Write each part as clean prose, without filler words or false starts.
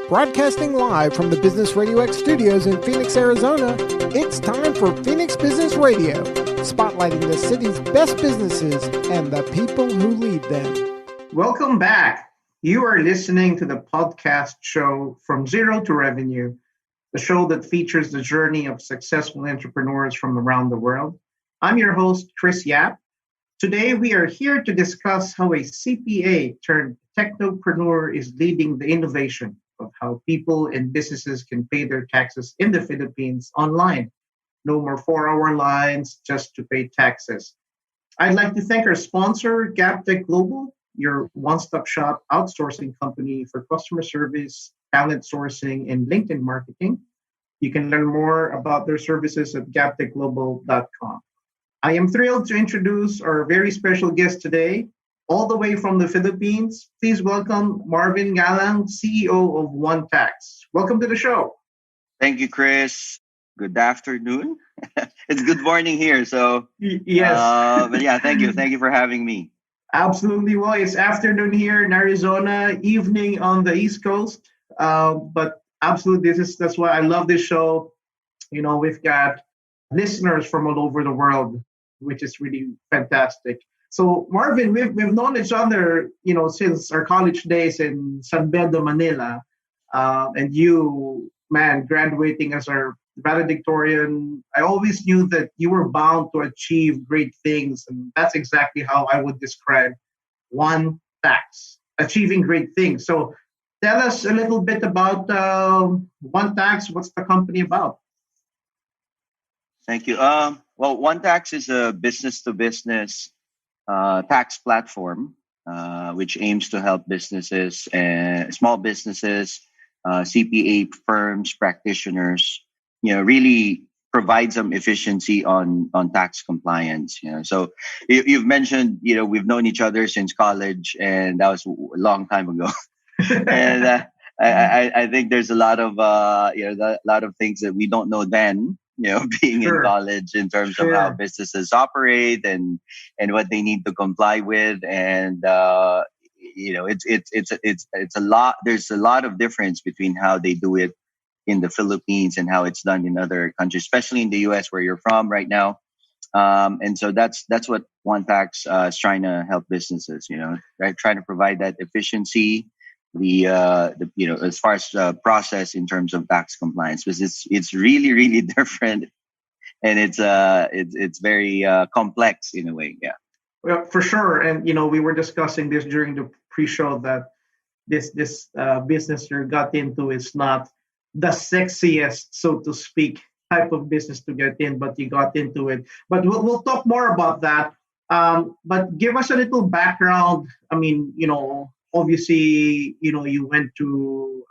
Broadcasting live from the Business RadioX studios in Phoenix, Arizona, it's time for Phoenix Business Radio, spotlighting the city's best businesses and the people who lead them. Welcome back. You are listening to the podcast show From Zero to Revenue, the show that features the journey of successful entrepreneurs from around the world. I'm your host, Chris Yap. Today, we are here to discuss how a CPA turned technopreneur is leading the innovation of how people and businesses can pay their taxes in the Philippines online. No more 4-hour lines just to pay taxes. I'd like to thank our sponsor, GapTech Global, your one-stop shop outsourcing company for customer service, talent sourcing, and LinkedIn marketing. You can learn more about their services at gaptechglobal.com. I am thrilled to introduce our very special guest today, all the way from the Philippines. Please welcome Marvin Galang, CEO of JuanTax. Welcome to the show. Thank you, Chris. Good afternoon. It's good morning here. So yes. But yeah, thank you. Thank you for having me. Absolutely. Well, it's afternoon here in Arizona, evening on the East Coast. But absolutely, that's why I love this show. You know, we've got listeners from all over the world, which is really fantastic. So, Marvin, we've known each other, since our college days in San Beda, Manila. And you, man, graduating as our valedictorian, I always knew that you were bound to achieve great things. And that's exactly how I would describe JuanTax, achieving great things. So, tell us a little bit about JuanTax. What's the company about? Thank you. Well, JuanTax is a business-to-business tax platform, which aims to help businesses, small businesses, CPA firms, practitioners, really provide some efficiency on tax compliance. So you've mentioned, we've known each other since college, and that was a long time ago. And I think there's a lot of things that we don't know then. Being Sure. in college in terms Sure. of how businesses operate and what they need to comply with, and it's a lot. There's a lot of difference between how they do it in the Philippines and how it's done in other countries, especially in the U.S. where you're from right now. And so that's what JuanTax is trying to help businesses. Right, trying to provide that efficiency. As far as process in terms of tax compliance, because it's really, really different, and it's very complex in a way. Yeah. Well, for sure. And, we were discussing this during the pre-show that this business you got into is not the sexiest, so to speak, type of business to get in, but you got into it. But we'll talk more about that. But give us a little background. I mean, obviously, you went to,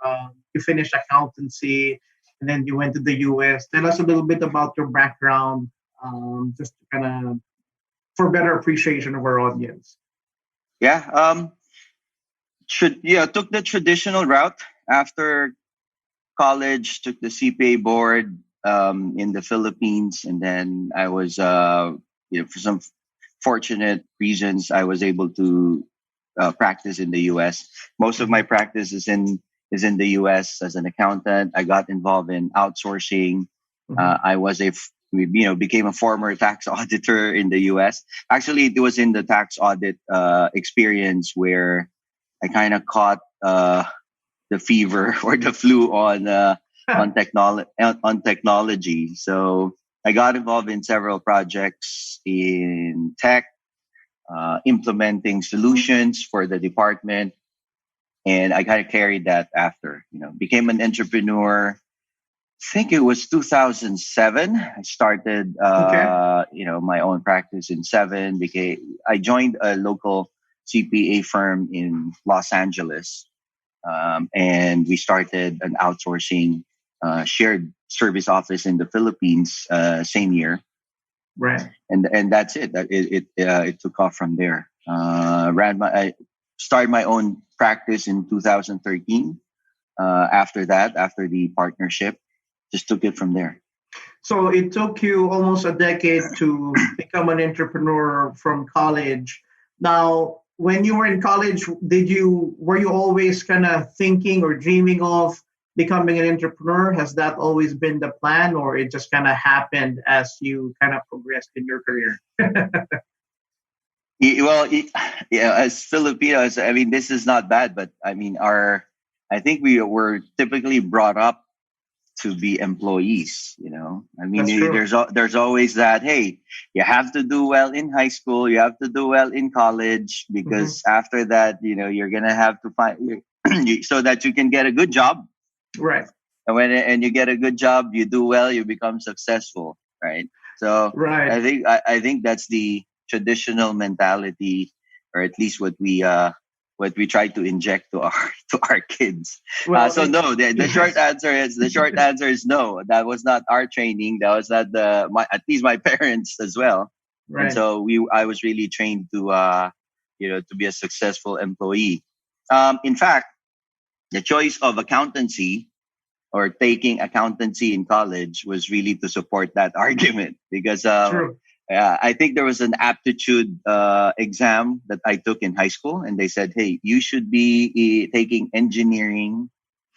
you finished accountancy, and then you went to the U.S. Tell us a little bit about your background, just to kind of, for better appreciation of our audience. Yeah. Took the traditional route after college, took the CPA board in the Philippines, and then I was, for some fortunate reasons, I was able to practice in the U.S. Most of my practice is in the U.S. as an accountant. I got involved in outsourcing. Mm-hmm. Became a former tax auditor in the U.S. Actually, it was in the tax audit experience where I kind of caught the fever or the flu on technology. So I got involved in several projects in tech. Implementing solutions for the department, and I kind of carried that after. Became an entrepreneur. I think it was 2007. I started, my own practice in 2007. I joined a local CPA firm in Los Angeles, and we started an outsourcing shared service office in the Philippines same year. Right. And that's it. It took off from there. I started my own practice in 2013. After the partnership, just took it from there. So it took you almost a decade to become an entrepreneur from college. Now, when you were in college, were you always kind of thinking or dreaming of becoming an entrepreneur? Has that always been the plan, or it just kind of happened as you kind of progressed in your career? Well, yeah, as Filipinos, I mean, this is not bad, but I mean, I think we were typically brought up to be employees. I mean, That's true. there's always that. Hey, you have to do well in high school, you have to do well in college, Hmm. because after that, you're gonna have to find so that you can get a good job. Right. And you get a good job, you do well, you become successful, right? So Right. I think that's the traditional mentality, or at least what we try to inject to our to our kids. Well, So no, the short yes. answer is no. That was not our training. That was not at least my parents as well. And Right. so I was really trained to be a successful employee. In fact, the choice of accountancy or taking accountancy in college was really to support that argument, because True. I think there was an aptitude exam that I took in high school, and they said, "Hey, you should be taking engineering,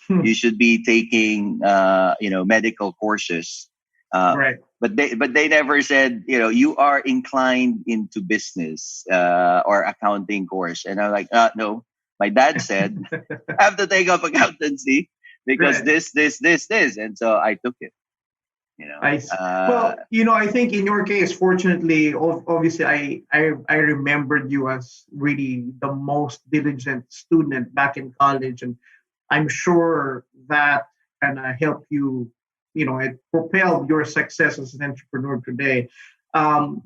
you should be taking medical courses." Uh, Right. but they never said, you are inclined into business or accounting course. And I'm like, no. My dad said I have to take up accountancy because Right. this, and so I took it. You know, I see. Well, I think in your case, fortunately, obviously, I remembered you as really the most diligent student back in college, and I'm sure that kind of helped you. It propelled your success as an entrepreneur today. And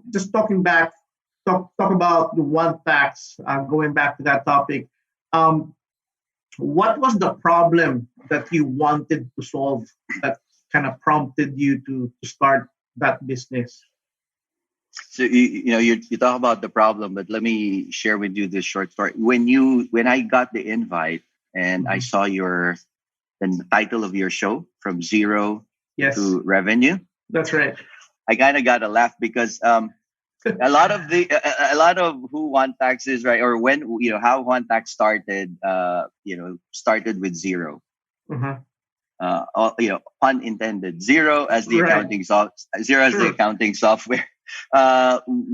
just talk about the one tax. Going back to that topic, um, what was the problem that you wanted to solve that kind of prompted you to start that business? so you talk about the problem, but let me share with you this short story. When I got the invite and I Mhm. saw the title of your show, From Zero Yes, to Revenue, that's right. I kind of got a laugh because a lot of who want tax is, right, or when how one tax started with zero. Uh-huh. Pun intended, zero as the Right. True. accounting software.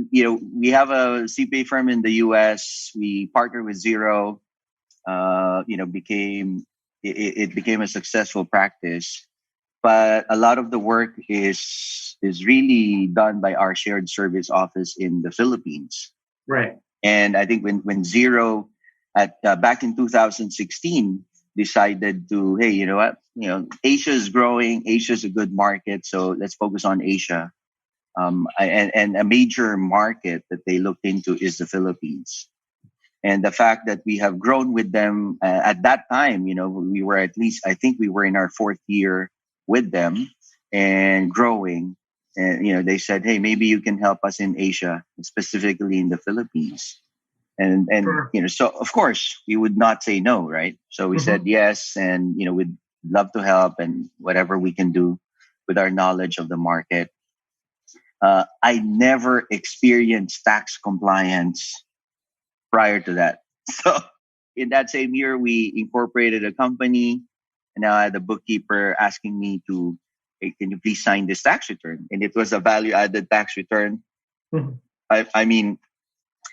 We have a CPA firm in the US. We partner with Zero. It became a successful practice, but a lot of the work is really done by our shared service office in the Philippines. Right. And I think when Zero at back in 2016 decided to, hey, you know what, Asia is growing, Asia is a good market, so let's focus on Asia. And a major market that they looked into is the Philippines. And the fact that we have grown with them at that time, we were, at least I think we were in our fourth year with them and growing. And they said, hey, maybe you can help us in Asia, specifically in the Philippines. And Sure. so of course we would not say no, right? So we said Hmm. yes, and we'd love to help and whatever we can do with our knowledge of the market. I never experienced tax compliance prior to that. So in that same year, we incorporated a company, and now I had a bookkeeper asking me to, hey, can you please sign this tax return? And it was a value-added tax return. Hmm. I mean,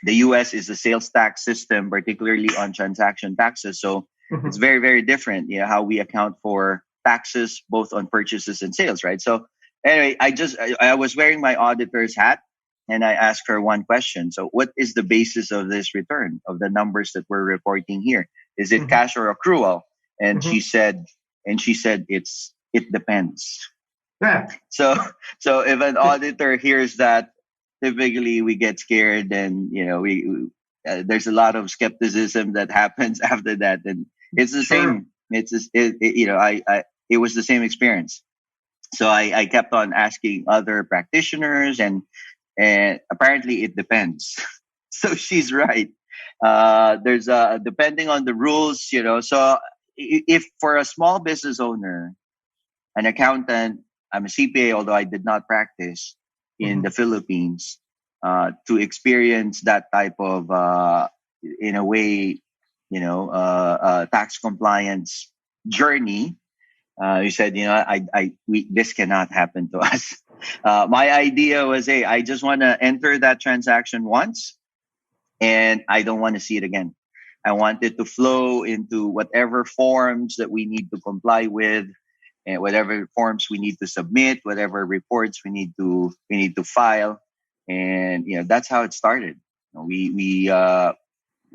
the US is a sales tax system, particularly on transaction taxes. So it's Hmm. very, very different, how we account for taxes, both on purchases and sales, right? So anyway, I was wearing my auditor's hat, and I asked her one question. So what is the basis of this return, of the numbers that we're reporting here? Is it Hmm. cash or accrual? And Hmm. she said it depends. Yeah. So so if an auditor hears that, typically we get scared, and there's a lot of skepticism that happens after that, and it's the Sure. same. It's just, I it was the same experience. So I kept on asking other practitioners, and apparently it depends. So she's right. There's depending on the rules, so if for a small business owner, an accountant, I'm a CPA, although I did not practice in Hmm. the Philippines, to experience that type of, in a way, tax compliance journey, you said, this cannot happen to us. My idea was, hey, I just want to enter that transaction once, and I don't want to see it again. I want it to flow into whatever forms that we need to comply with, and whatever forms we need to submit, whatever reports we need to file, and that's how it started. We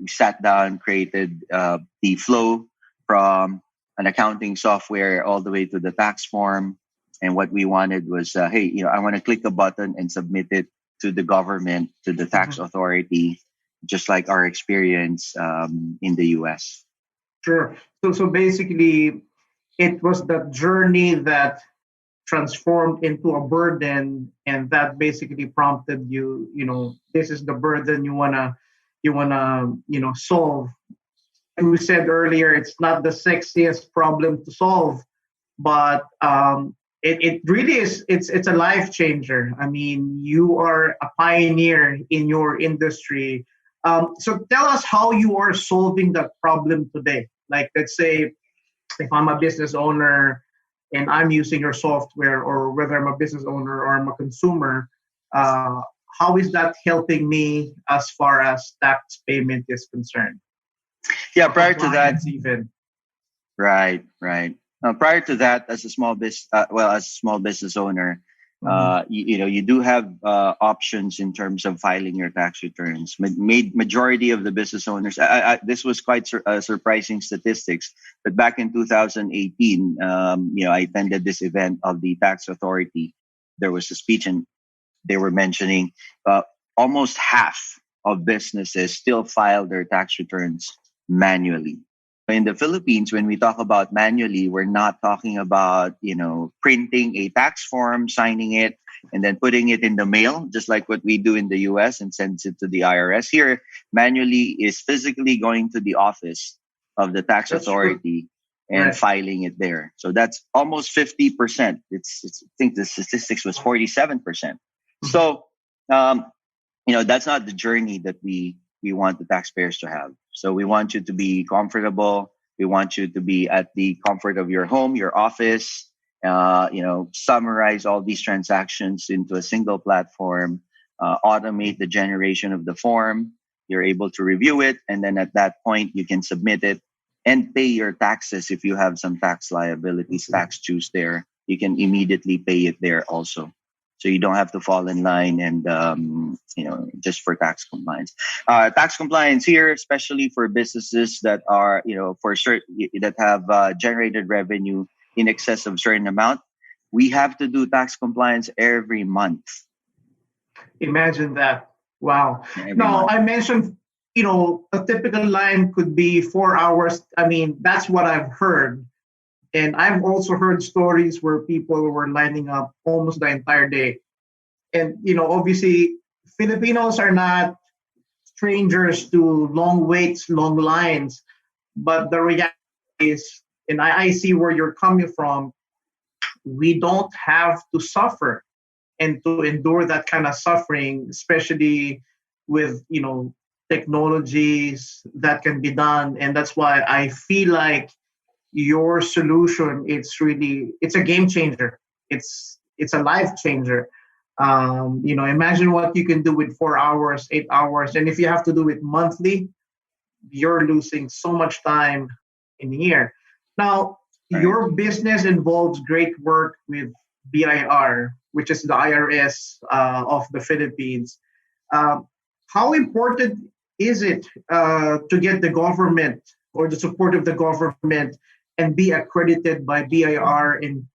sat down, created the flow from an accounting software all the way to the tax form, and what we wanted was, hey, I want to click a button and submit it to the government, to the tax authority, just like our experience in the US. Sure. So basically, it was that journey that transformed into a burden, and that basically prompted you. This is the burden you wanna solve. And we said earlier, it's not the sexiest problem to solve, but it really is. It's a life changer. I mean, you are a pioneer in your industry. So tell us how you are solving that problem today. Like, let's say, if I'm a business owner and I'm using your software, or whether I'm a business owner or I'm a consumer, how is that helping me as far as tax payment is concerned? Yeah, prior to that, even. Right. Prior to that, as a small business owner, you do have options in terms of filing your tax returns. Majority of the business owners, this was quite surprising statistics, but back in 2018, I attended this event of the tax authority. There was a speech, and they were mentioning almost half of businesses still file their tax returns manually. In the Philippines, when we talk about manually, we're not talking about, printing a tax form, signing it, and then putting it in the mail, just like what we do in the US and sends it to the IRS. Here, manually is physically going to the office of the tax authority and filing it there. So that's almost 50%. I think the statistics was 47%. So, that's not the journey that we want the taxpayers to have. So we want you to be comfortable. We want you to be at the comfort of your home, your office, summarize all these transactions into a single platform, automate the generation of the form. You're able to review it. And then at that point, you can submit it and pay your taxes. If you have some tax liabilities, tax dues there, you can immediately pay it there also. So you don't have to fall in line and, just for tax compliance. Tax compliance here, especially for businesses that are, that have generated revenue in excess of a certain amount, we have to do tax compliance every month. Imagine that. Wow. Now, I mentioned, a typical line could be 4 hours. I mean, that's what I've heard. And I've also heard stories where people were lining up almost the entire day. And, obviously, Filipinos are not strangers to long waits, long lines. But the reality is, and I see where you're coming from, we don't have to suffer and to endure that kind of suffering, especially with, technologies that can be done. And that's why I feel like your solution, it's a game changer. It's a life changer. Imagine what you can do with 4 hours, 8 hours. And if you have to do it monthly, you're losing so much time in a year. Now, your business involves great work with BIR, which is the IRS of the Philippines. How important is it to get the government or the support of the government and be accredited by BIR in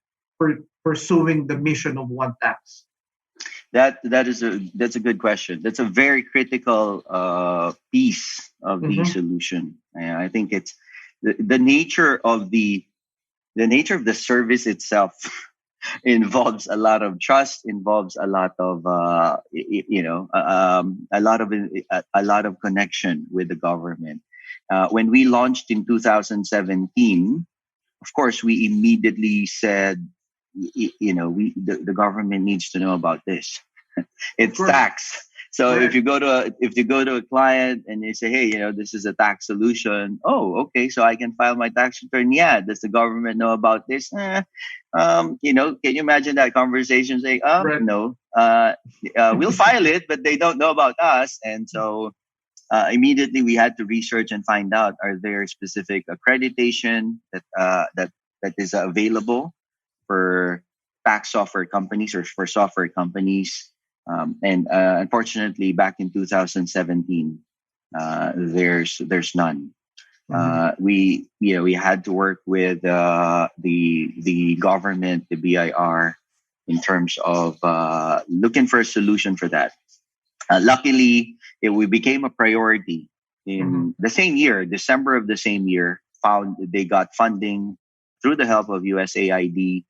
pursuing the mission of JuanTax? That's a good question. That's a very critical piece of the solution. I think it's the nature of the service itself involves a lot of trust, involves a lot of a lot of connection with the government. When we launched in 2017, of course, we immediately said, the government needs to know about this. It's tax. So Right. if you go to a client and you say, hey, this is a tax solution. Oh, okay, so I can file my tax return. Yeah, does the government know about this? Can you imagine that conversation saying, Right. no, we'll file it, but they don't know about us. And so immediately we had to research and find out, are there specific accreditation that is available for tax software companies or for software companies. And unfortunately, back in 2017, there's none. We had to work with the government, the BIR, in terms of looking for a solution for that. Luckily, we became a priority in the same year, December of the same year. They got funding through the help of USAID.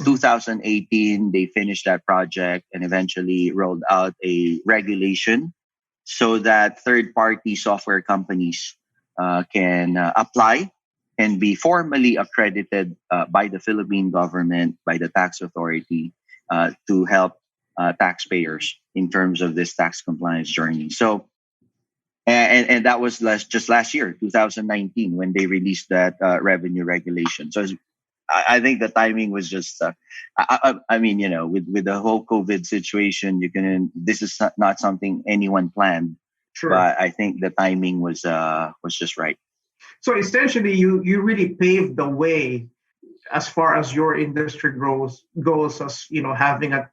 2018, they finished that project and eventually rolled out a regulation so that third-party software companies can apply and be formally accredited by the Philippine government, by the tax authority, to help taxpayers in terms of this tax compliance journey. So, and that was just last year, 2019, when they released that revenue regulation. So I think the timing was just, I mean, with the whole COVID situation, this is not something anyone planned. Sure. But I think the timing was just right. So essentially, you really paved the way as far as your industry goes as having a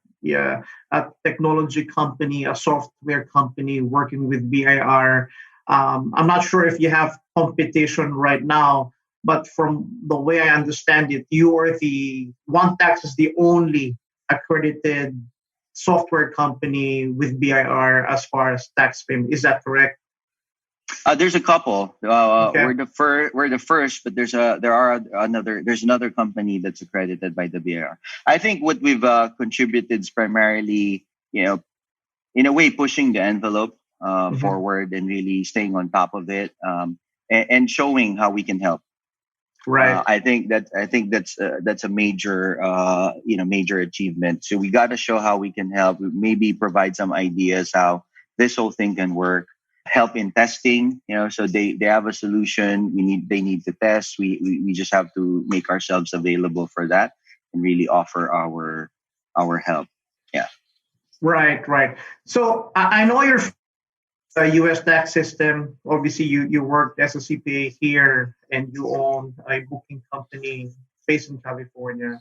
technology company, a software company working with BIR. I'm not sure if you have competition right now, but from the way I understand it, JuanTax is the only accredited software company with BIR as far as tax payment. Is that correct? There's a couple. Okay. We're the first, but there's another company that's accredited by the BIR. I think what we've contributed is primarily, in a way, pushing the envelope forward and really staying on top of it, and showing how we can help. Right. I think that's a major major achievement. So we got to show how we can help. Maybe provide some ideas how this whole thing can work. Help in testing, so they have a solution. They need to test. We just have to make ourselves available for that and really offer our help. Yeah. Right. So I know you're U.S. tax system. Obviously, you worked as a CPA here, and you own a booking company based in California.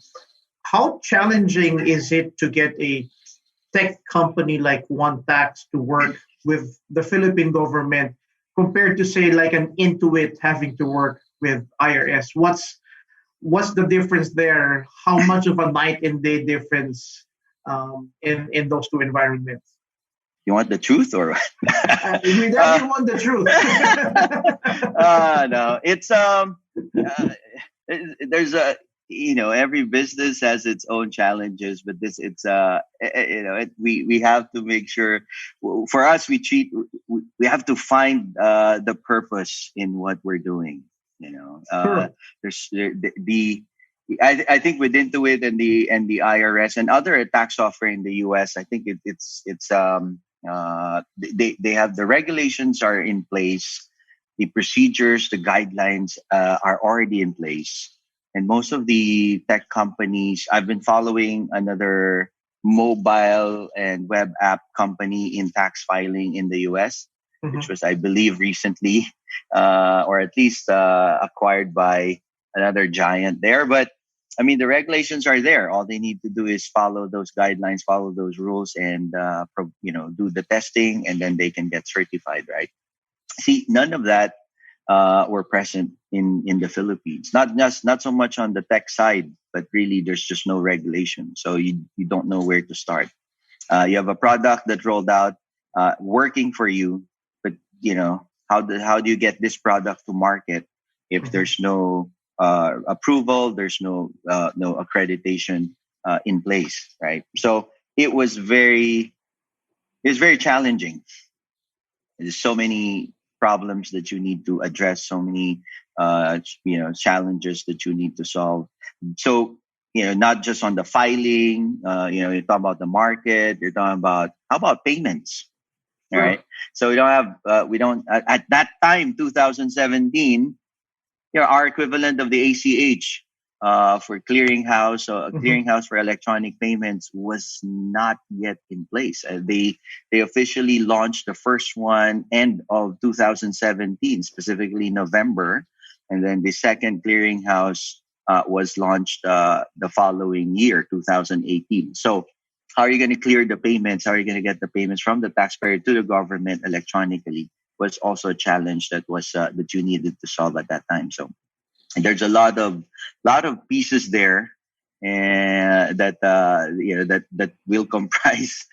How challenging is it to get a tech company like JuanTax to work with the Philippine government compared to, say, like an Intuit having to work with IRS? What's the difference there? How much of a night and day difference in those two environments? You want the truth, or We definitely want the truth. No, it's there's a every business has its own challenges, but we have to make sure. For us, we have to find the purpose in what we're doing. Sure. There's I think with Intuit and the IRS and other tax software in the US, I think they have the regulations are in place, the procedures, the guidelines are already in place. And most of the tech companies, I've been following another mobile and web app company in tax filing in the US, which was, I believe, recently, or at least acquired by another giant there. But I mean, the regulations are there. All they need to do is follow those guidelines, follow those rules, and do the testing, and then they can get certified, right? See, none of that were present in the Philippines. Not so much on the tech side, but really there's just no regulation. So you don't know where to start. You have a product that rolled out, working for you, but how do you get this product to market if there's no approval, there's no accreditation in place, right? So it was very challenging. There's so many problems that you need to address, so many challenges that you need to solve. So not just on the filing, you're talking about the market, you're talking about how about payments. All right. So we don't at that time, 2017, our equivalent of the ACH for clearinghouse, a clearinghouse for electronic payments was not yet in place. They officially launched the first one end of 2017, specifically November, and then the second clearinghouse was launched the following year, 2018. So how are you going to clear the payments? How are you going to get the payments from the taxpayer to the government electronically? Was also a challenge that you needed to solve at that time. So there's a lot of pieces there, and that will comprise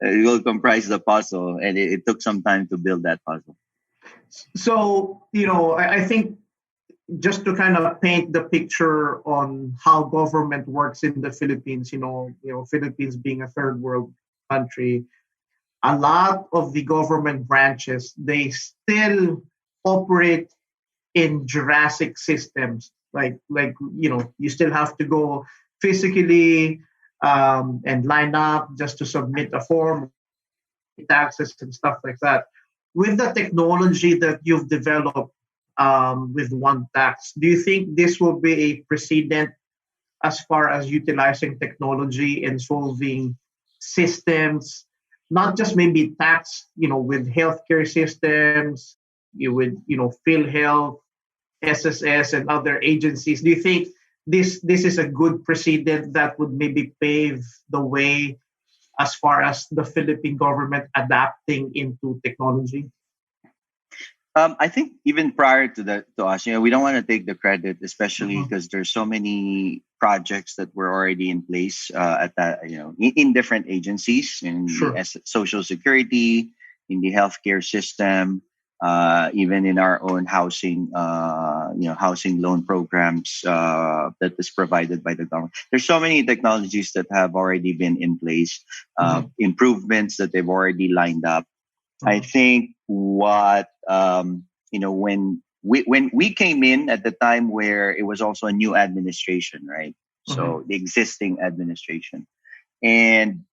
the puzzle, and it took some time to build that puzzle. So I think just to kind of paint the picture on how government works in the Philippines, Philippines being a third world country, a lot of the government branches, they still operate in Jurassic systems. Like you still have to go physically and line up just to submit a form, taxes and stuff like that. With the technology that you've developed with JuanTax, do you think this will be a precedent as far as utilizing technology and solving systems, not just maybe tax, with healthcare systems, PhilHealth, SSS, and other agencies? Do you think this is a good precedent that would maybe pave the way as far as the Philippine government adapting into technology? I think even prior to us, we don't want to take the credit, especially because there's so many projects that were already in place at that, in different agencies, in the Social Security, in the healthcare system, even in our own housing, housing loan programs that is provided by the government. There's so many technologies that have already been in place, improvements that they've already lined up. I think what when we came in at the time where it was also a new administration, right? So the existing administration, and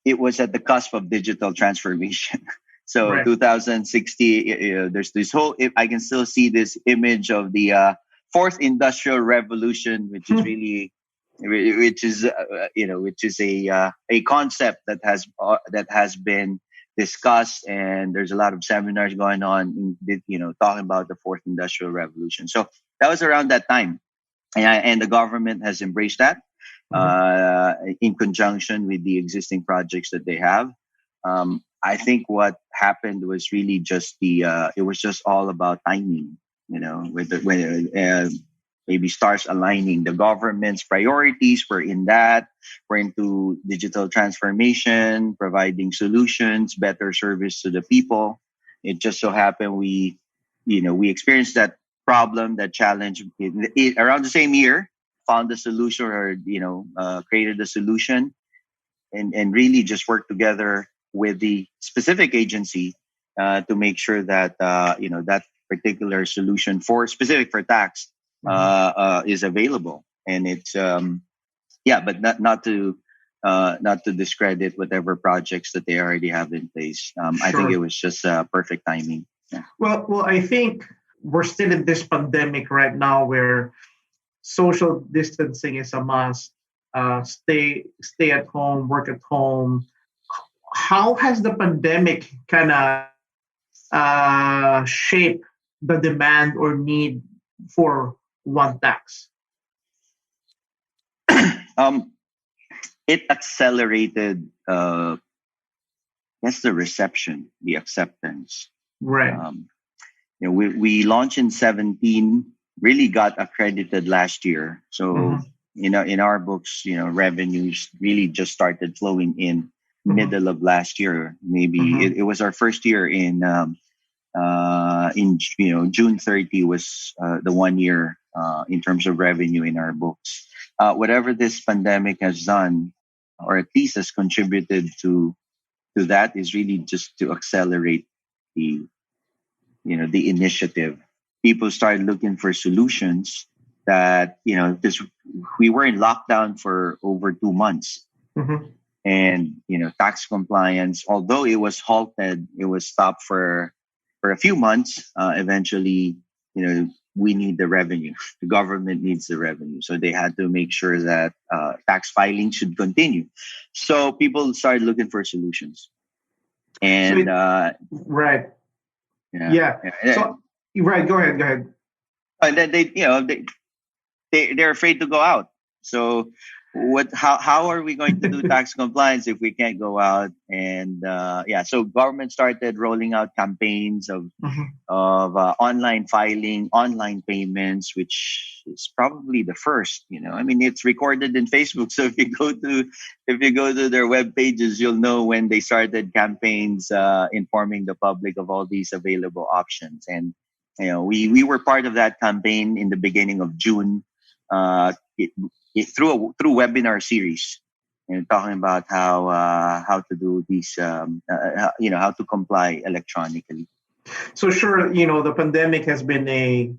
it was at the cusp of digital transformation. So 2060, there's this whole. I can still see this image of the fourth industrial revolution, which is really, which is a concept that has been discussed, and there's a lot of seminars going on, talking about the fourth industrial revolution. So that was around that time, and the government has embraced that in conjunction with the existing projects that they have. I think what happened was really just it was just all about timing, maybe stars aligning. The government's priorities were into digital transformation, providing solutions, better service to the people. It just so happened we experienced that problem, that challenge around the same year, found the solution, or created the solution, and really just worked together with the specific agency to make sure that that particular solution specific for tax is available. And it's but not to discredit whatever projects that they already have in place. I think it was just perfect timing. Yeah. Well, I think we're still in this pandemic right now where social distancing is a must. Stay at home, work at home. How has the pandemic kind of shaped the demand or need for JuanTax? It accelerated, the reception, the acceptance. Right. We launched in 2017, really got accredited last year. So, in our books, revenues really just started flowing in middle of last year. Maybe it was our first year in June 30 was the 1 year in terms of revenue in our books. Whatever this pandemic has done, or at least has contributed to that, is really just to accelerate the initiative. People started looking for solutions that, because we were in lockdown for over 2 months. And tax compliance, although it was halted, it was stopped for a few months. Eventually, we need the revenue. The government needs the revenue, so they had to make sure that tax filing should continue. So people started looking for solutions, and right, yeah. So right, go ahead. And then they're afraid to go out. So how are we going to do tax compliance if we can't go out? And so government started rolling out campaigns of online filing, online payments, which is probably the first. I mean, it's recorded in Facebook. So if you go to their web pages, you'll know when they started campaigns informing the public of all these available options. And we were part of that campaign in the beginning of June. Through webinar series, talking about how to do these, how to comply electronically. So sure, the pandemic has been a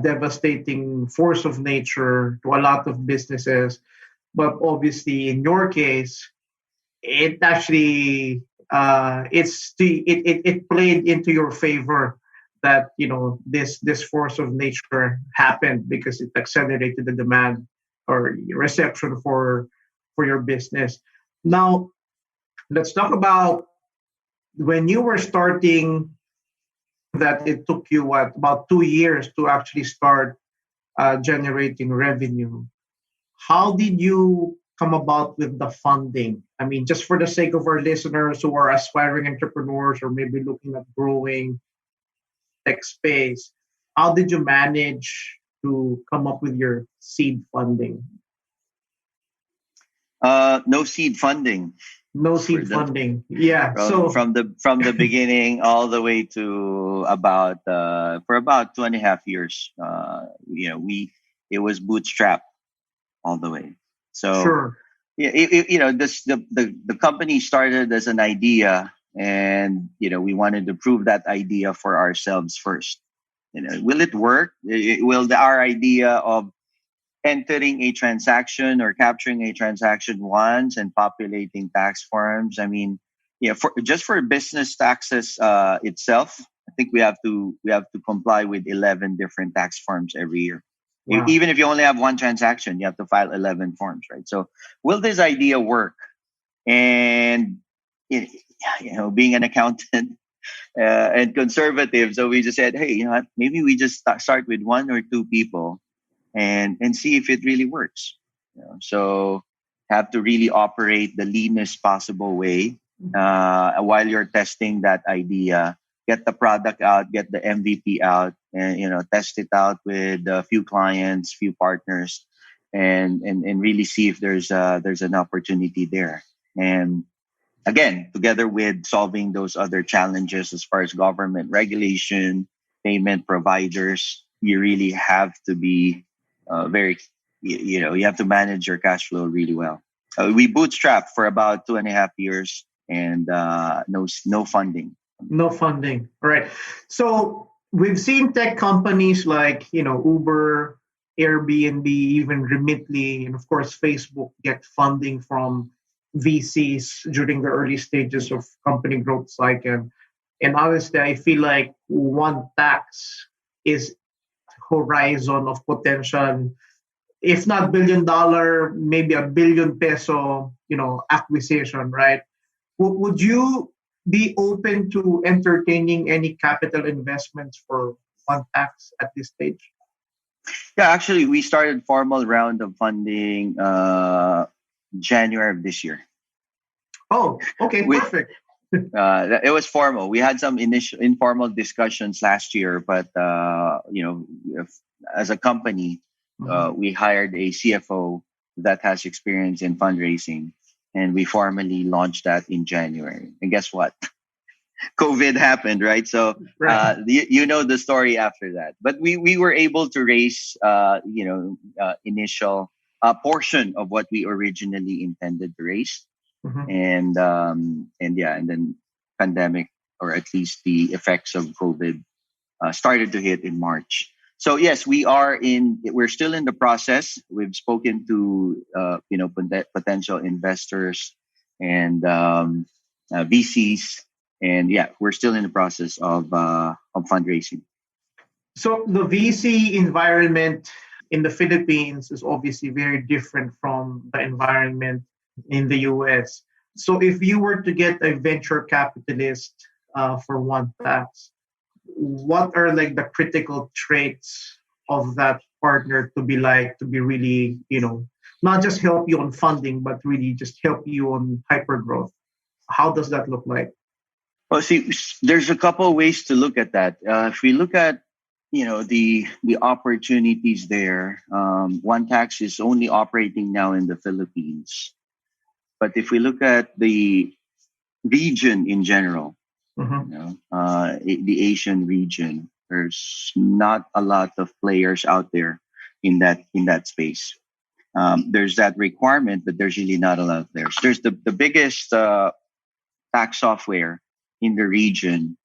devastating force of nature to a lot of businesses, but obviously in your case, it actually it played into your favor that this force of nature happened because it accelerated the demand or reception for your business. Now, let's talk about when you were starting. That it took you about 2 years to actually start generating revenue. How did you come about with the funding? I mean, just for the sake of our listeners who are aspiring entrepreneurs or maybe looking at growing tech space, how did you manage to come up with your seed funding? No seed funding. No seed funding. Yeah. From the beginning all the way to about for about 2.5 years, it was bootstrapped all the way. So sure. The company started as an idea, and we wanted to prove that idea for ourselves first. Will it work? Will our idea of entering a transaction or capturing a transaction once and populating tax forms? I mean, for business taxes itself, I think we have to comply with 11 different tax forms every year. Wow. Even if you only have one transaction, you have to file 11 forms, right? So, will this idea work? And being an accountant and conservative, so we just said, hey, maybe we just start with 1 or 2 people and see if it really works. So have to really operate the leanest possible way while you're testing that idea. Get the product out, get the MVP out, and test it out with a few clients, few partners, and really see if there's an opportunity there. And again, together with solving those other challenges as far as government regulation, payment providers, you really have to be you have to manage your cash flow really well. We bootstrapped for about 2.5 years and no funding. No funding. All right. So we've seen tech companies like, Uber, Airbnb, even Remitly, and of course, Facebook get funding from VCs during the early stages of company growth cycle. And honestly, I feel like JuanTax is horizon of potential, if not $1 billion, maybe $1 billion peso, acquisition, right? Would you be open to entertaining any capital investments for JuanTax at this stage? Yeah, actually, we started formal round of funding January of this year. Oh, okay, perfect. It was formal. We had some initial informal discussions last year, but as a company, we hired a CFO that has experience in fundraising, and we formally launched that in January. And guess what? COVID happened, right? So the story after that. But we were able to raise initial portion of what we originally intended to raise. And then pandemic, or at least the effects of COVID started to hit in March. So yes, we're still in the process. We've spoken to potential investors and VCs, and yeah, we're still in the process of fundraising. So the VC environment in the Philippines is obviously very different from the environment in the US. So if you were to get a venture capitalist for JuanTax, what are like the critical traits of that partner to be really, not just help you on funding, but really just help you on hyper growth? How does that look like? Well, see, there's a couple of ways to look at that. If we look at the opportunities there, JuanTax is only operating now in the Philippines. But if we look at the region in general, the Asian region, there's not a lot of players out there in that space. There's that requirement, but there's really not a lot of players. There's the biggest tax software in the region.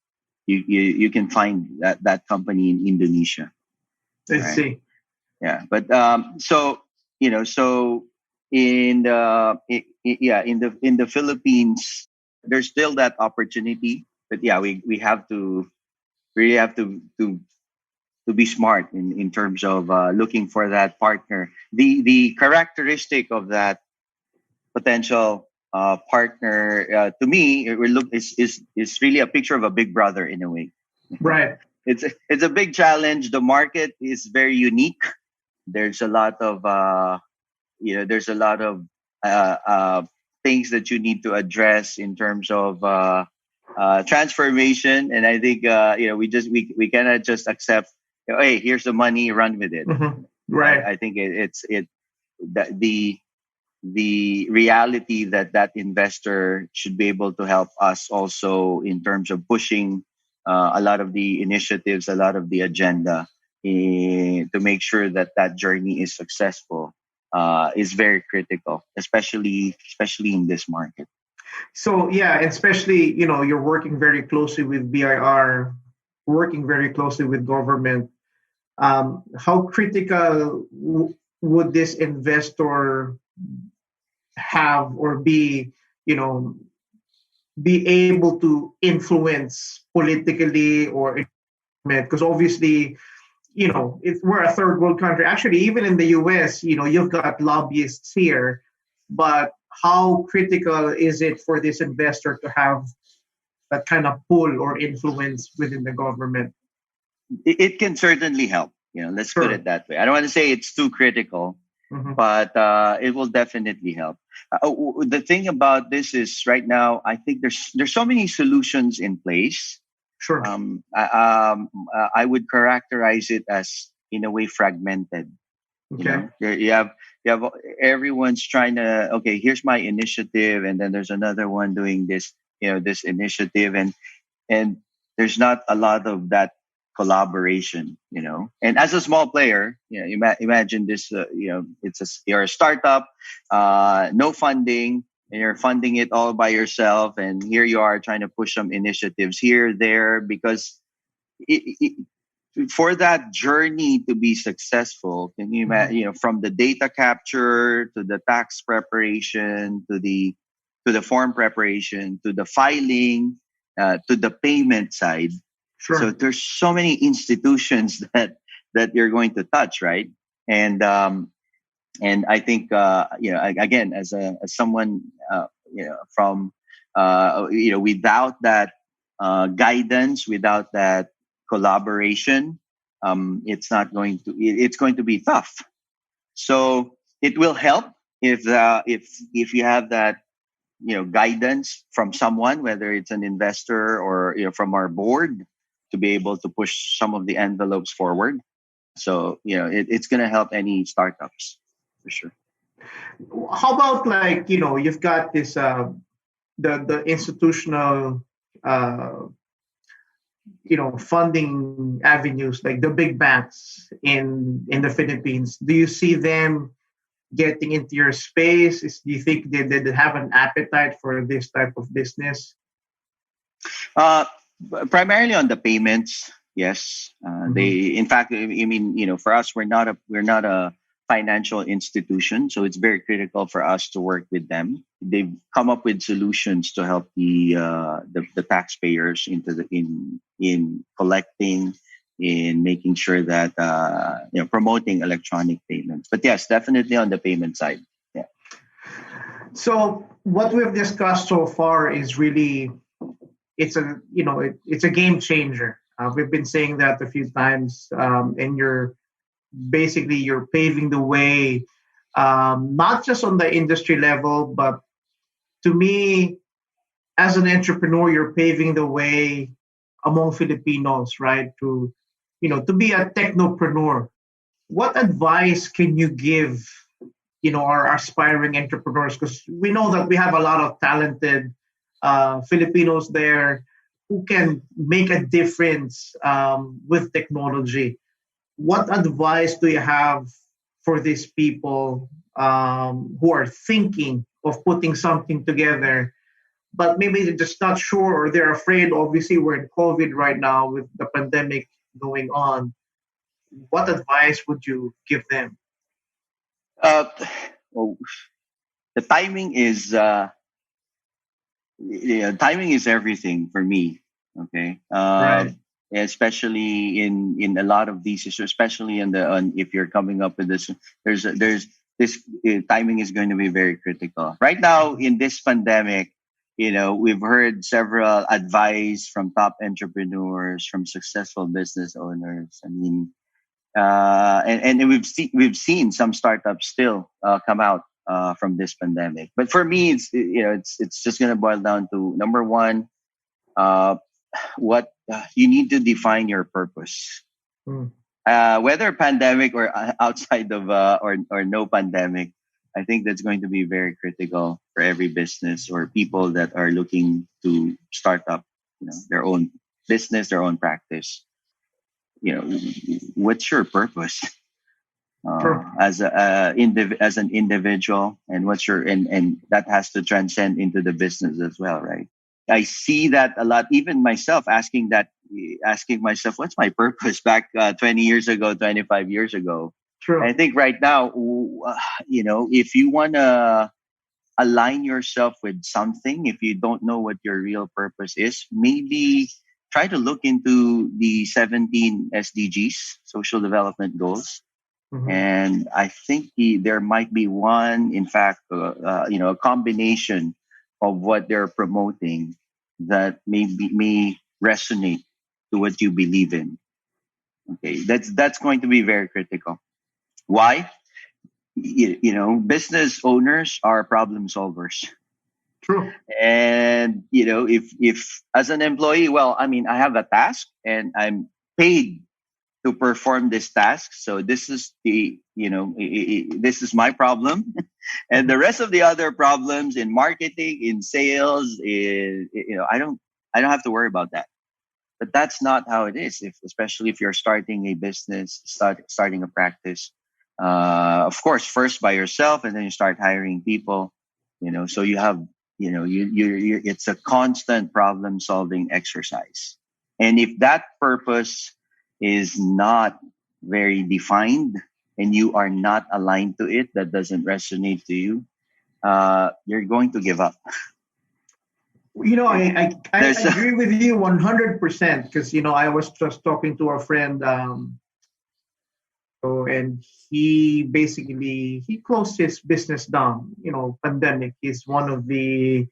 You can find that company in Indonesia. I see. Yeah, but so in the Philippines, there's still that opportunity. But yeah, we really have to be smart in terms of looking for that partner. The characteristic of that potential partner, to me, is really a picture of a big brother in a way. Right. It's a big challenge. The market is very unique. There's a lot of things that you need to address in terms of transformation. And I think we cannot just accept, hey, here's the money, run with it. Mm-hmm. Right. I think the reality that investor should be able to help us also in terms of pushing a lot of the initiatives, a lot of the agenda to make sure that journey is successful is very critical, especially in this market. So yeah, especially you're working very closely with BIR, working very closely with government. How critical would this investor have or be able to influence politically or because obviously if we're a third world country, actually even in the US, you've got lobbyists here, but how critical is it for this investor to have that kind of pull or influence within the government? It can certainly help. Let's put it that way. I don't want to say it's too critical, but it will definitely help. The thing about this is right now, I think there's so many solutions in place. Sure. I would characterize it as in a way fragmented. Okay. You have everyone's trying to, okay, here's my initiative, and then there's another one doing this initiative, and there's not a lot of that collaboration, And as a small player, imagine this, you're a startup, no funding, and you're funding it all by yourself, and here you are trying to push some initiatives here, there, because for that journey to be successul, can you imagine, from the data capture to the tax preparation to the form preparation to the filing to the payment side. Sure. So there's so many institutions that you're going to touch, right? And I think again, as someone from without that guidance, without that collaboration, it's going to be tough. So it will help if you have that guidance from someone, whether it's an investor or from our board, to be able to push some of the envelopes forward. So it's going to help any startups for sure. How about you've got this the institutional funding avenues, like the big banks in the Philippines. Do you see them getting into your space? Do you think they have an appetite for this type of business? Primarily on the payments. Yes, they. In fact, I mean, for us, we're not a financial institution, so it's very critical for us to work with them. They've come up with solutions to help the taxpayers in collecting, in making sure that promoting electronic payments. But yes, definitely on the payment side. Yeah. So what we've discussed so far is really it's a game changer. We've been saying that a few times, and you're paving the way, not just on the industry level, but to me, as an entrepreneur, you're paving the way among Filipinos, right? To be a technopreneur. What advice can you give, our aspiring entrepreneurs? Because we know that we have a lot of talented Filipinos there who can make a difference with technology. What advice do you have for these people who are thinking of putting something together, but maybe they're just not sure or they're afraid? Obviously, we're in COVID right now with the pandemic going on. What advice would you give them? Uh, well, the timing is everything for me. Okay. Right. Especially in a lot of these issues, especially if you're coming up with this, there's this timing is going to be very critical right now in this pandemic. We've heard several advice from top entrepreneurs, from successful business owners. I mean, and we've seen some startups still come out from this pandemic. But for me, it's just going to boil down to number one, what you need to define your purpose. Hmm. Whether pandemic or outside of or no pandemic, I think that's going to be very critical for every business or people that are looking to start up, their own business, their own practice. What's your purpose Sure. as as an individual, and and that has to transcend into the business as well, right? I see that a lot, even myself asking myself, what's my purpose back 20 years ago, 25 years ago. True. I think right now, if you want to align yourself with something, if you don't know what your real purpose is, maybe try to look into the 17 SDGs, Social Development Goals. Mhm. And I think there might be one, in fact, a combination of what they're promoting that may resonate to what you believe in. Okay, that's going to be very critical. Why? Business owners are problem solvers. True. And if as an employee, well, I mean, I have a task and I'm paid to perform this task, so this is this is my problem. And the rest of the other problems in marketing, in sales, I don't have to worry about that. But that's not how it is, especially if you're starting a business, starting a practice. Of course, first by yourself, and then you start hiring people. So you have, it's a constant problem solving exercise. And if that purpose is not very defined and you are not aligned to it, that doesn't resonate to you, you're going to give up. I agree with you 100% because I was just talking to a friend, and he closed his business down. Pandemic is one of the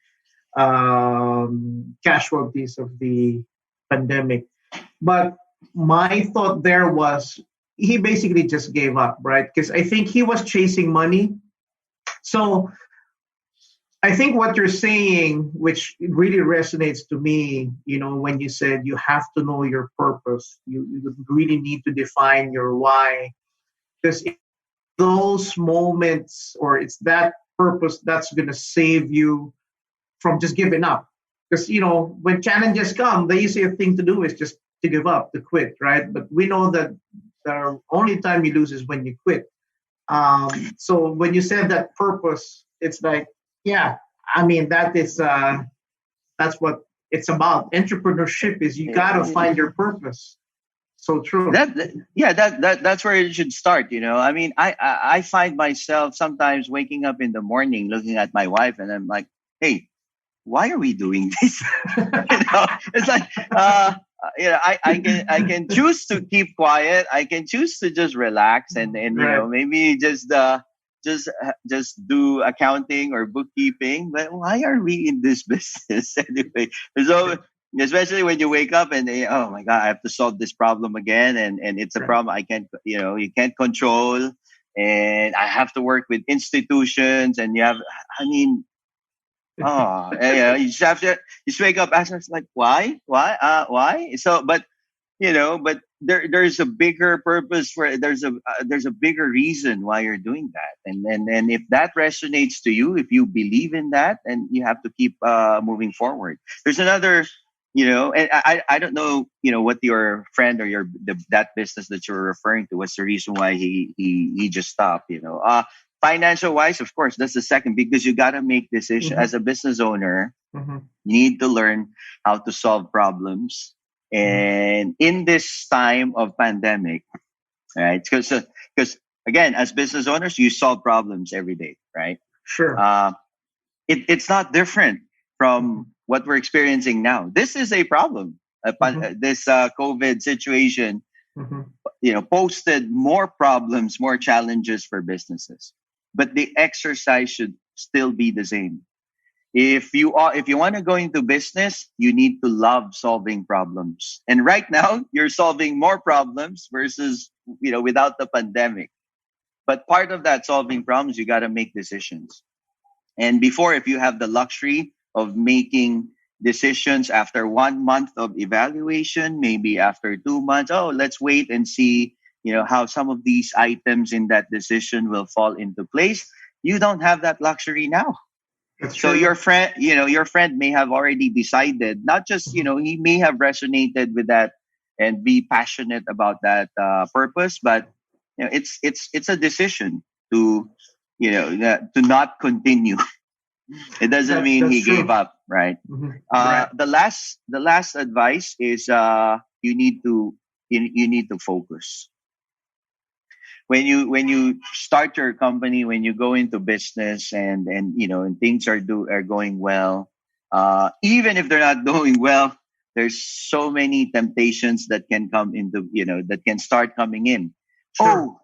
casualties of the pandemic. But my thought there was he basically just gave up, right? Because I think he was chasing money. So I think what you're saying, which really resonates to me, when you said you have to know your purpose, you really need to define your why. Because those moments, or it's that purpose that's going to save you from just giving up. Because, when challenges come, the easiest thing to do is just to give up, to quit, right? But we know that the only time you lose is when you quit. So when you said that purpose, it's like, yeah, I mean, that's what it's about. Entrepreneurship is you got to find your purpose. So true. That's where it should start. I mean, I find myself sometimes waking up in the morning looking at my wife, and I'm like, hey, why are we doing this? It's like, I can choose to keep quiet. I can choose to just relax and Right. maybe just do accounting or bookkeeping. But why are we in this business anyway? So especially when you wake up and oh my god, I have to solve this problem again, and it's a Right. problem I can't you can't control, and I have to work with institutions, and I mean. Oh, yeah. You just have to just wake up, ask us like, why? So, but but there's a bigger purpose for there's a bigger reason why you're doing that, and if that resonates to you, if you believe in that, then you have to keep moving forward. There's another, and I don't know, what your friend or that business that you're referring to, what's the reason why he just stopped, financial wise, of course, that's the second, because you got to make decisions as a business owner. Mm-hmm. You need to learn how to solve problems. And in this time of pandemic, right? Because again, as business owners, you solve problems every day, right? Sure. It's not different from what we're experiencing now. This is a problem. This COVID situation, posted more problems, more challenges for businesses. But the exercise should still be the same. If you want to go into business, you need to love solving problems. And right now, you're solving more problems versus without the pandemic. But part of that solving problems, you got to make decisions. And before, if you have the luxury of making decisions after 1 month of evaluation, maybe after 2 months, let's wait and see, how some of these items in that decision will fall into place. You don't have that luxury now. So your friend may have already decided, not just, he may have resonated with that and be passionate about that purpose, but it's a decision to, to not continue. It doesn't mean he gave up, right? Mm-hmm. Right. The last advice is you need to focus. When you start your company, when you go into business, and things are going well, even if they're not going well, there's so many temptations that can come into that can start coming in. Sure.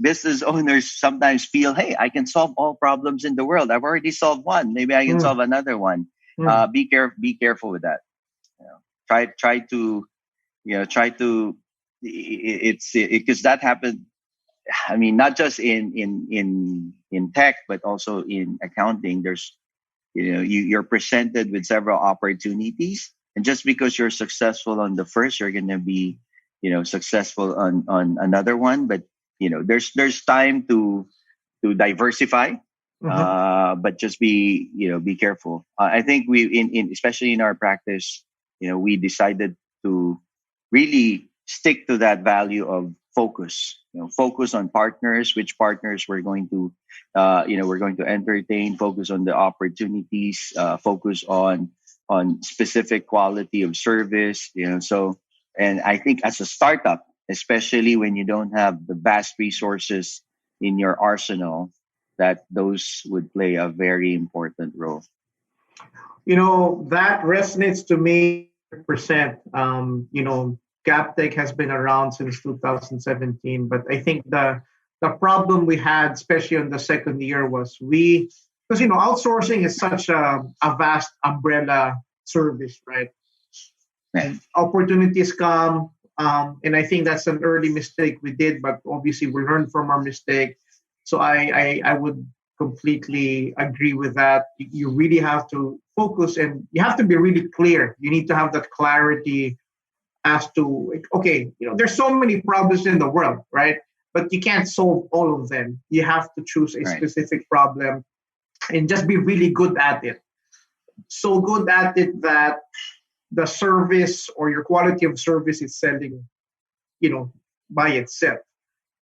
Business owners sometimes feel, hey, I can solve all problems in the world. I've already solved one. Maybe I can solve another one. Be careful with that. Try to it's because that happened. I mean, not just in tech, but also in accounting. There's you're presented with several opportunities, and just because you're successful on the first, you're going to be successful on another one. But there's time to diversify, but just be careful. I think we in especially in our practice, we decided to really stick to that value of focus. Focus on partners, which partners we're going to entertain. Focus on the opportunities. Focus on specific quality of service. So, and I think as a startup, especially when you don't have the vast resources in your arsenal, that those would play a very important role. That resonates to me 100%. GapTech has been around since 2017, but I think the problem we had, especially on the second year, was because outsourcing is such a vast umbrella service, right? And opportunities come, and I think that's an early mistake we did, but obviously we learned from our mistake. So I would completely agree with that. You really have to focus, and you have to be really clear. You need to have that clarity as to, okay, there's so many problems in the world, right? But you can't solve all of them. You have to choose a specific problem and just be really good at it. So good at it that the service or your quality of service is selling, by itself.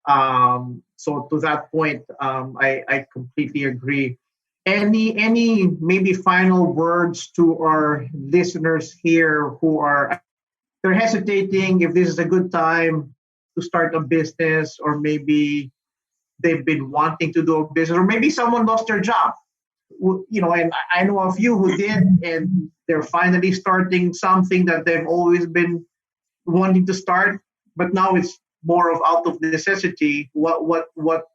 So to that point, I completely agree. Any maybe final words to our listeners here who are they're hesitating if this is a good time to start a business, or maybe they've been wanting to do a business, or maybe someone lost their job. And I know a few who did, and they're finally starting something that they've always been wanting to start, but now it's more of out of necessity. What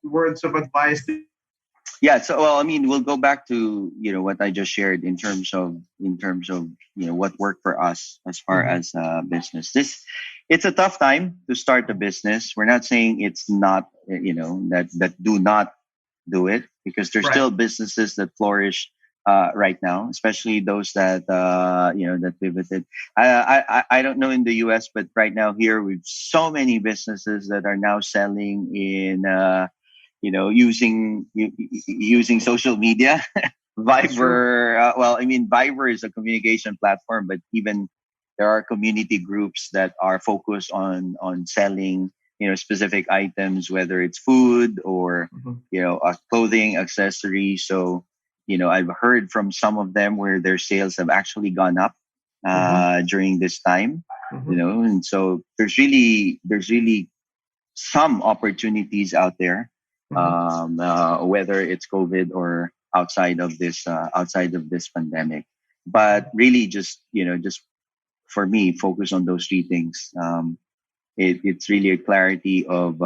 words of advice? Yeah. So, well, I mean, we'll go back to what I just shared in terms of what worked for us as far as business. It's a tough time to start a business. We're not saying it's not that do not do it, because there's Right. still businesses that flourish right now, especially those that that pivoted. I don't know in the US, but right now here we've so many businesses that are now selling in using social media. That's true. Viber. Well, I mean, Viber is a communication platform, but even there are community groups that are focused on selling specific items, whether it's food or Mhm. clothing, accessories. So I've heard from some of them where their sales have actually gone up during this time. Mhm. And so there's really some opportunities out there, Mhm. whether it's COVID or outside of this pandemic. But really, just for me, focus on those three things. It's really a clarity of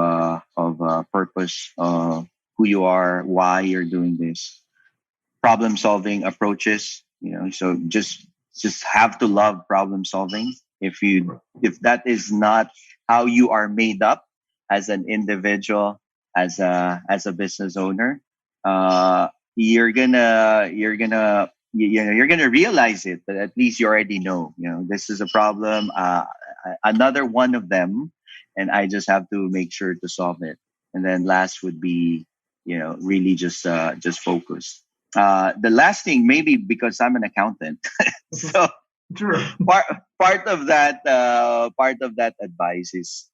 purpose, who you are, why you're doing this, problem solving approaches. So just have to love problem solving. If that is not how you are made up as an individual, as a business owner, you're gonna realize it, but at least you already know. This is a problem, another one of them, and I just have to make sure to solve it. And then last would be, really just focus. The last thing, maybe because I'm an accountant, so Sure. part part of that advice is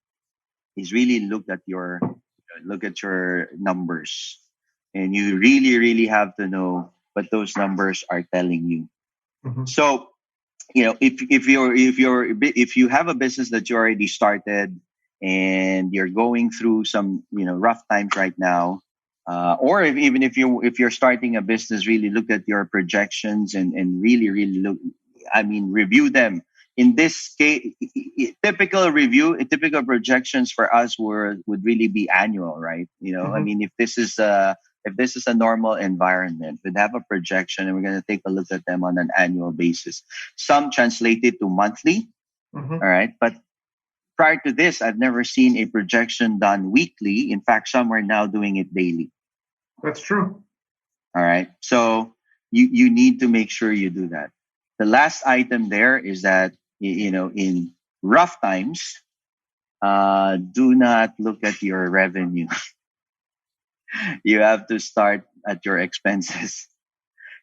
really look at your numbers, and you really really have to know what those numbers are telling you. Mhm. So if you have a business that you already started and you're going through some rough times right now, or even if you're starting a business, really look at your projections and really really look, I mean, review them. In this case, typical projections for us would really be annual, right? I Mhm. mean, if this is a normal environment, we'd have a projection, and we're going to take a look at them on an annual basis. Some translate it to monthly, Mhm. all right? But prior to this, I've never seen a projection done weekly. In fact, some are now doing it daily, That's true. all right? So you need to make sure you do that. The last item there is that, in rough times, do not look at your revenue. You have to start at your expenses.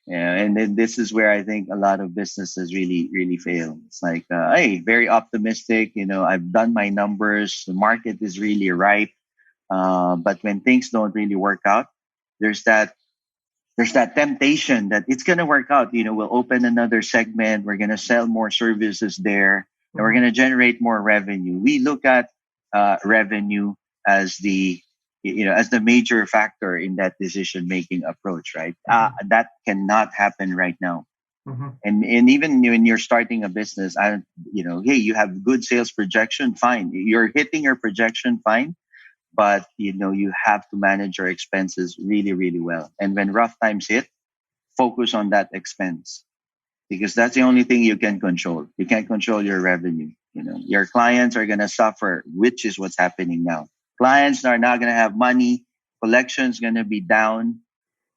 Yeah, and then this is where I think a lot of businesses really, really fail. It's like, hey, very optimistic. I've done my numbers. The market is really ripe. But when things don't really work out, there's that there's that temptation that it's gonna work out. We'll open another segment. We're gonna sell more services there, and we're Mhm. gonna generate more revenue. We look at revenue as the major factor in that decision making approach, right? Mhm. That cannot happen right now. Mhm. And even when you're starting a business, hey, you have good sales projection, fine. You're hitting your projection, fine. But you have to manage your expenses really, really well. And when rough times hit, focus on that expense, because that's the only thing you can control. You can't control your revenue. Your clients are gonna suffer, which is what's happening now. Clients are not gonna have money. Collections gonna be down.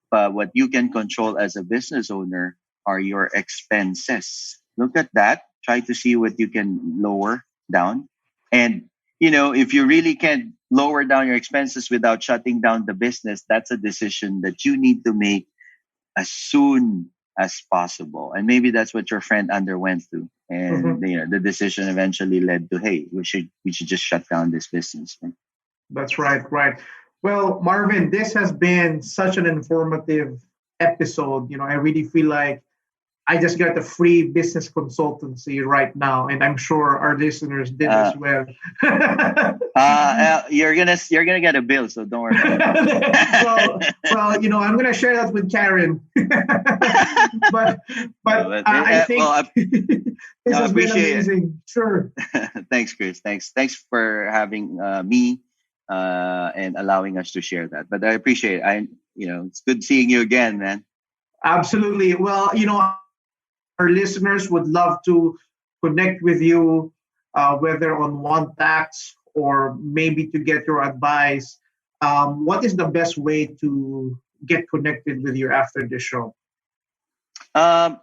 But what you can control as a business owner are your expenses. Look at that. Try to see what you can lower down. And, if you really can't lower down your expenses without shutting down the business, that's a decision that you need to make as soon as possible. And maybe that's what your friend underwent to. And, Mhm. the decision eventually led to, hey, we should just shut down this business. Right? That's right. Right. Well, Marvin, this has been such an informative episode. I really feel like I just got a free business consultancy right now, and I'm sure our listeners did as well. You're gonna get a bill, so don't worry about it. well, I'm gonna share that with Karen. but I think this has been amazing. It. Sure. Thanks, Chris. Thanks for having me and allowing us to share that. But I appreciate it. It's good seeing you again, man. Absolutely. Well, our listeners would love to connect with you, whether on JuanTax or maybe to get your advice. What is the best way to get connected with you after this show? In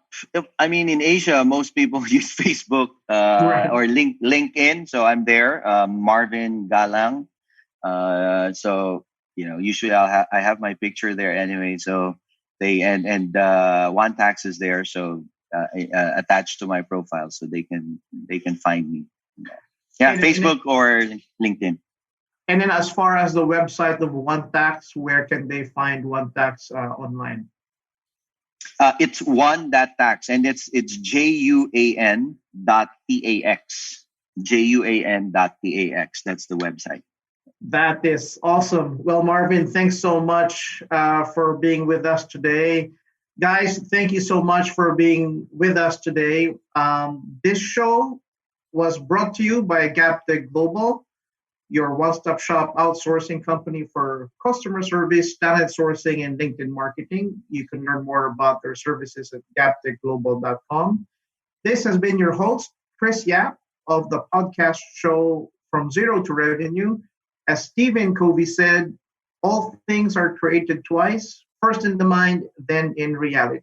Asia, most people use Facebook or LinkedIn. So I'm there, Marvin Galang. Usually I have my picture there anyway. So JuanTax is there. So attached to my profile, so they can find me. Facebook or LinkedIn. And then, as far as the website of JuanTax, where can they find JuanTax online? It's Juan.tax, and it's JUAN.tax. JUAN.tax. That's the website. That is awesome. Well, Marvin, thanks so much for being with us today. Guys, thank you so much for being with us today. This show was brought to you by GapTech Global, your one-stop shop outsourcing company for customer service, talent sourcing, and LinkedIn marketing. You can learn more about their services at gaptechglobal.com. This has been your host, Chris Yap, of the podcast show From Zero to Revenue. As Stephen Covey said, all things are created twice. First in the mind, then in reality.